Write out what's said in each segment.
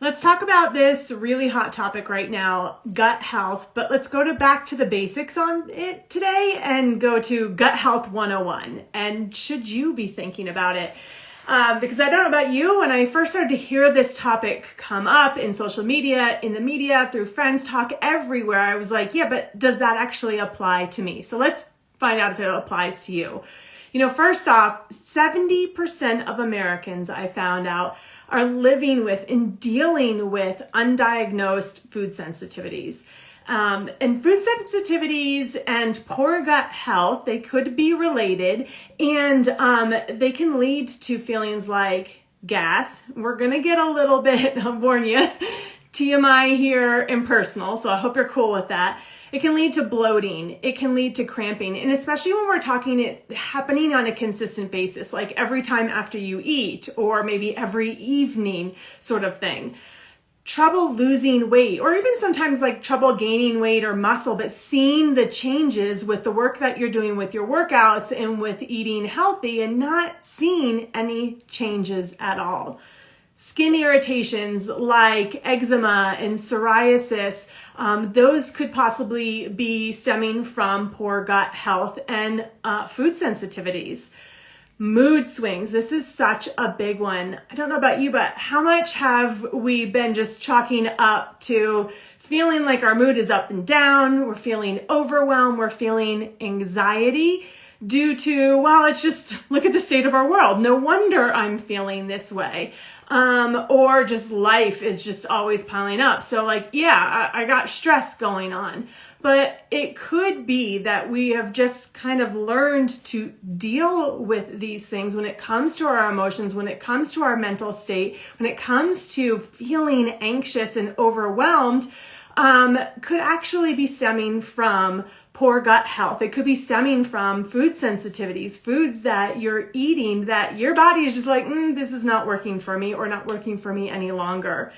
Let's talk about this really hot topic right now, gut health, but let's go back to the basics on it today and go to Gut Health 101. And should you be thinking about it? Because I don't know about you, when I first started to hear this topic come up in social media, in the media, through friends talk everywhere, I was like, yeah, but does that actually apply to me? So let's find out if it applies to you. First off, 70% of Americans, I found out, are living with and dealing with undiagnosed food sensitivities. And food sensitivities and poor gut health, they could be related, and they can lead to feelings like gas. We're going to get a little bit, I'll warn you, TMI here, impersonal, so I hope you're cool with that. It can lead to bloating. It can lead to cramping. And especially when we're talking it happening on a consistent basis, like every time after you eat or maybe every evening sort of thing. Trouble losing weight, or even sometimes like trouble gaining weight or muscle, but seeing the changes with the work that you're doing with your workouts and with eating healthy and not seeing any changes at all. Skin irritations like eczema and psoriasis, those could possibly be stemming from poor gut health and food sensitivities. Mood swings. This is such a big one. I don't know about you, but how much have we been just chalking up to feeling like our mood is up and down? We're feeling overwhelmed. We're feeling anxiety due to, well, it's just, look at the state of our world. No wonder I'm feeling this way. Or just life is just always piling up. So like, yeah, I got stress going on, but it could be that we have just kind of learned to deal with these things when it comes to our emotions, when it comes to our mental state, when it comes to feeling anxious and overwhelmed, could actually be stemming from poor gut health. It could be stemming from food sensitivities, foods that you're eating that your body is just like, this is not working for me or not working for me any longer.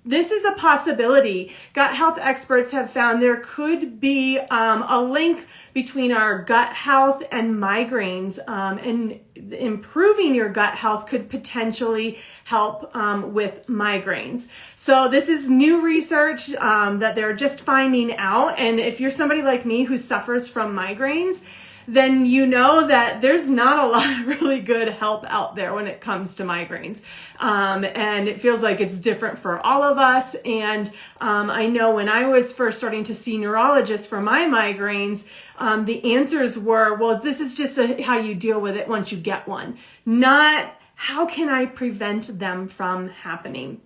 This is a possibility. Gut health experts have found there could be a link between our gut health and migraines, and improving your gut health could potentially help with migraines. So this is new research that they're just finding out. And if you're somebody like me who suffers from migraines, then you know that there's not a lot of really good help out there when it comes to migraines. And it feels like it's different for all of us. And I know when I was first starting to see neurologists for my migraines, the answers were, well, this is just how you deal with it once you get one, not how can I prevent them from happening.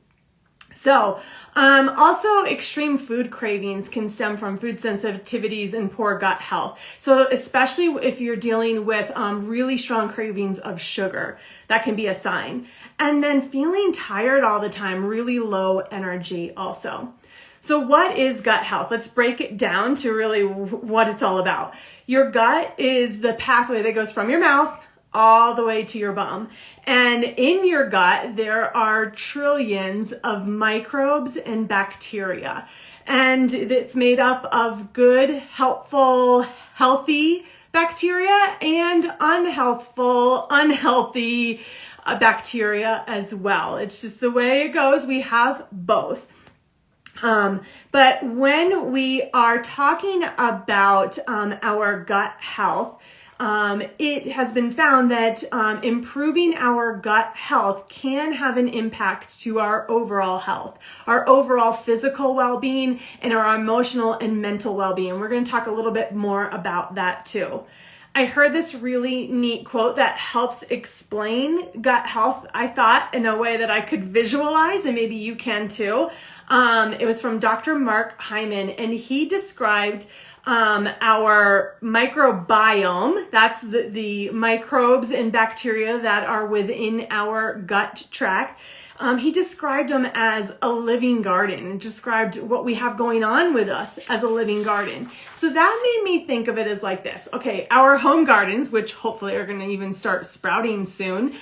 So, also extreme food cravings can stem from food sensitivities and poor gut health. So especially if you're dealing with really strong cravings of sugar, that can be a sign. And then feeling tired all the time, really low energy also. So what is gut health? Let's break it down to really what it's all about. Your gut is the pathway that goes from your mouth all the way to your bum. And in your gut, there are trillions of microbes and bacteria. And it's made up of good, helpful, healthy bacteria and unhealthy bacteria as well. It's just the way it goes. We have both. But when we are talking about our gut health, it has been found that improving our gut health can have an impact to our overall health, our overall physical well-being, and our emotional and mental well-being. We're going to talk a little bit more about that too. I heard this really neat quote that helps explain gut health, I thought, in a way that I could visualize, and maybe you can too. It was from Dr. Mark Hyman, and he described our microbiome. That's the microbes and bacteria that are within our gut tract. He described them as a living garden and described what we have going on with us as a living garden. So that made me think of it as like this. Okay, our home gardens, which hopefully are going to even start sprouting soon.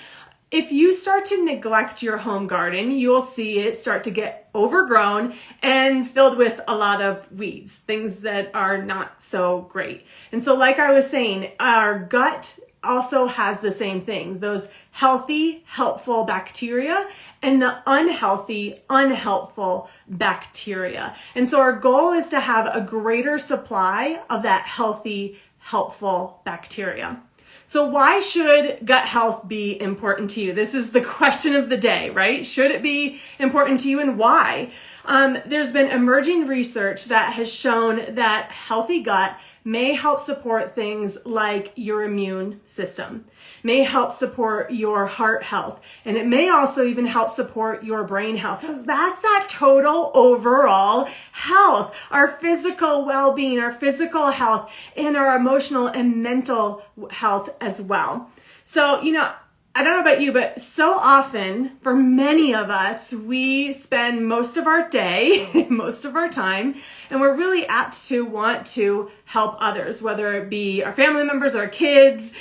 If you start to neglect your home garden, you'll see it start to get overgrown and filled with a lot of weeds, things that are not so great. And so like I was saying, our gut also has the same thing, those healthy, helpful bacteria and the unhealthy, unhelpful bacteria. And so our goal is to have a greater supply of that healthy, helpful bacteria. So why should gut health be important to you? This is the question of the day, right? Should it be important to you, and why? There's been emerging research that has shown that healthy gut may help support things like your immune system, may help support your heart health, and it may also even help support your brain health. That's that total overall health, our physical well-being, our physical health, and our emotional and mental health as well. So, I don't know about you, but so often for many of us, we spend most of our day, most of our time, and we're really apt to want to help others, whether it be our family members, our kids,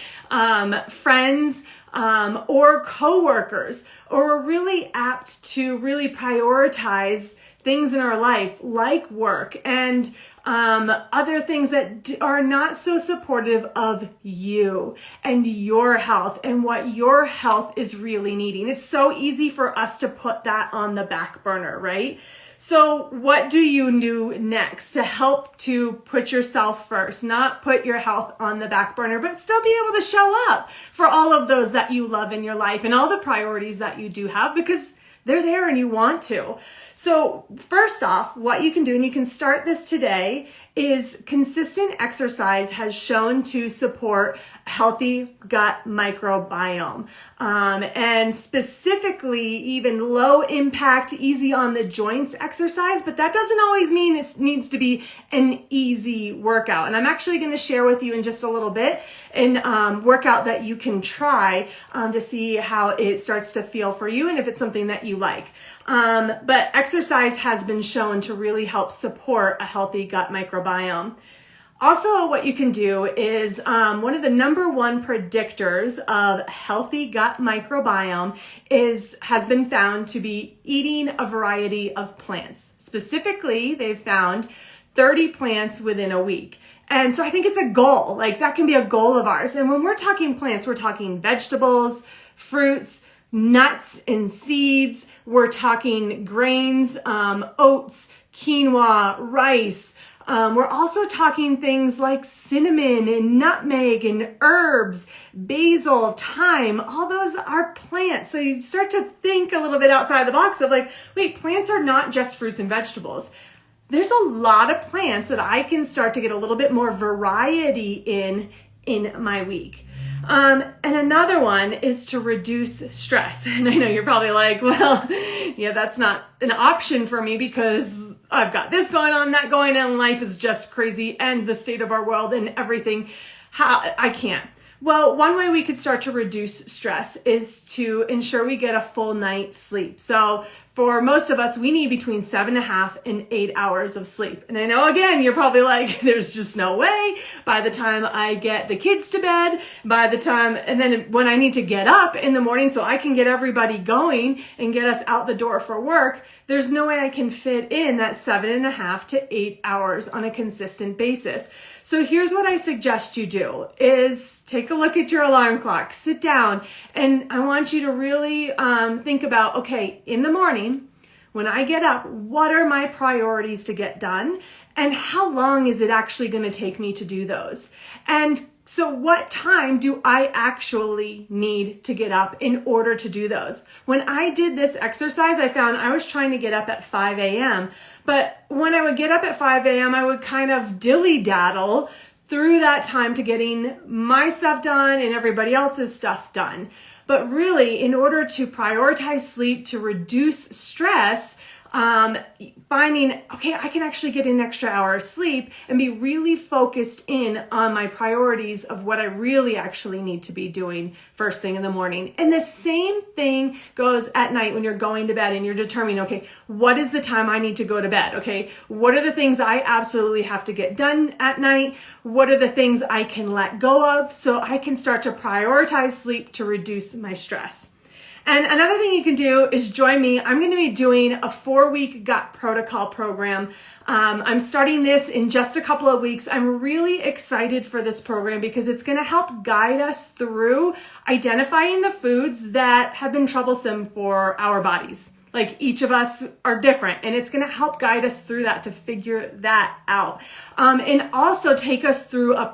friends, or coworkers, or we're really apt to really prioritize things in our life like work and other things that are not so supportive of you and your health and what your health is really needing. It's so easy for us to put that on the back burner, right? So what do you do next to help to put yourself first, not put your health on the back burner, but still be able to show up for all of those that you love in your life and all the priorities that you do have, because they're there and you want to. So first off, what you can do, and you can start this today, is consistent exercise has shown to support healthy gut microbiome. And specifically even low impact, easy on the joints exercise, but that doesn't always mean it needs to be an easy workout. And I'm actually going to share with you in just a little bit an workout that you can try to see how it starts to feel for you and if it's something that you like. But exercise has been shown to really help support a healthy gut microbiome. Also, what you can do is one of the number one predictors of healthy gut microbiome has been found to be eating a variety of plants. Specifically, they've found 30 plants within a week. And so I think it's a goal, like that can be a goal of ours. And when we're talking plants, we're talking vegetables, fruits, nuts and seeds. We're talking grains, oats, quinoa, rice. We're also talking things like cinnamon and nutmeg and herbs, basil, thyme. All those are plants. So you start to think a little bit outside the box of like, wait, plants are not just fruits and vegetables. There's a lot of plants that I can start to get a little bit more variety in my week. And another one is to reduce stress. And I know you're probably like, well, yeah, that's not an option for me because I've got this going on, that going on, life is just crazy, and the state of our world and everything. I can't. Well, one way we could start to reduce stress is to ensure we get a full night's sleep. So for most of us, we need between 7.5 and 8 hours of sleep. And I know, again, you're probably like, there's just no way. By the time I get the kids to bed, and then when I need to get up in the morning so I can get everybody going and get us out the door for work, there's no way I can fit in that 7.5 to 8 hours on a consistent basis. So here's what I suggest you do is take a look at your alarm clock, sit down, and I want you to really think about, okay, in the morning, when I get up, what are my priorities to get done? And how long is it actually going to take me to do those? And so what time do I actually need to get up in order to do those? When I did this exercise, I found I was trying to get up at 5 a.m. But when I would get up at 5 a.m., I would kind of dilly-daddle through that time to getting my stuff done and everybody else's stuff done. But really, in order to prioritize sleep, to reduce stress, finding, okay, I can actually get an extra hour of sleep and be really focused in on my priorities of what I really actually need to be doing first thing in the morning. And the same thing goes at night when you're going to bed and you're determining, okay, what is the time I need to go to bed? Okay, what are the things I absolutely have to get done at night? What are the things I can let go of so I can start to prioritize sleep to reduce my stress? And another thing you can do is join me. I'm going to be doing a 4-week gut protocol program. I'm starting this in just a couple of weeks. I'm really excited for this program because it's going to help guide us through identifying the foods that have been troublesome for our bodies. Like, each of us are different, and it's going to help guide us through that to figure that out. And also take us through a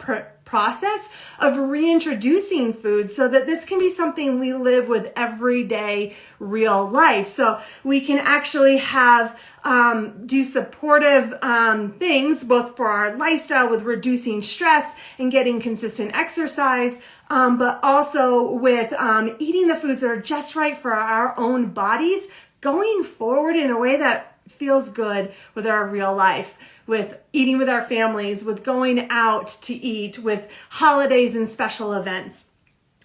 process of reintroducing food so that this can be something we live with everyday real life. So we can actually have do supportive things both for our lifestyle with reducing stress and getting consistent exercise, but also with eating the foods that are just right for our own bodies, going forward in a way that feels good with our real life, with eating with our families, with going out to eat, with holidays and special events.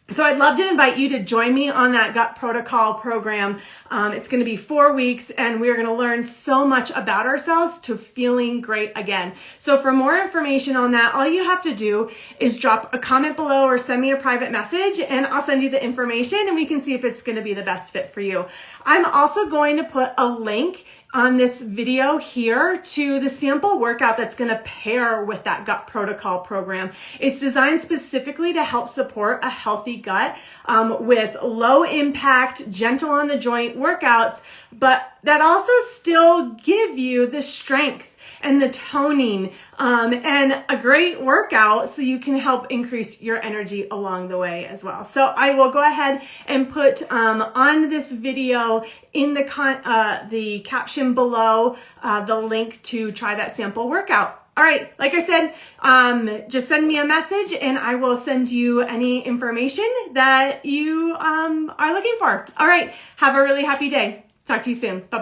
So I'd love to invite you to join me on that gut protocol program. It's going to be 4 weeks, and we're going to learn so much about ourselves to feeling great again. So for more information on that, all you have to do is drop a comment below or send me a private message, and I'll send you the information and we can see if it's going to be the best fit for you. I'm also going to put a link on this video here to the sample workout that's going to pair with that gut protocol program. It's designed specifically to help support a healthy gut with low impact, gentle on the joint workouts, but that also still give you the strength and the toning and a great workout so you can help increase your energy along the way as well. So I will go ahead and put on this video in the caption below the link to try that sample workout. All right, like I said, just send me a message and I will send you any information that you are looking for. All right, have a really happy day. Talk to you soon. Bye.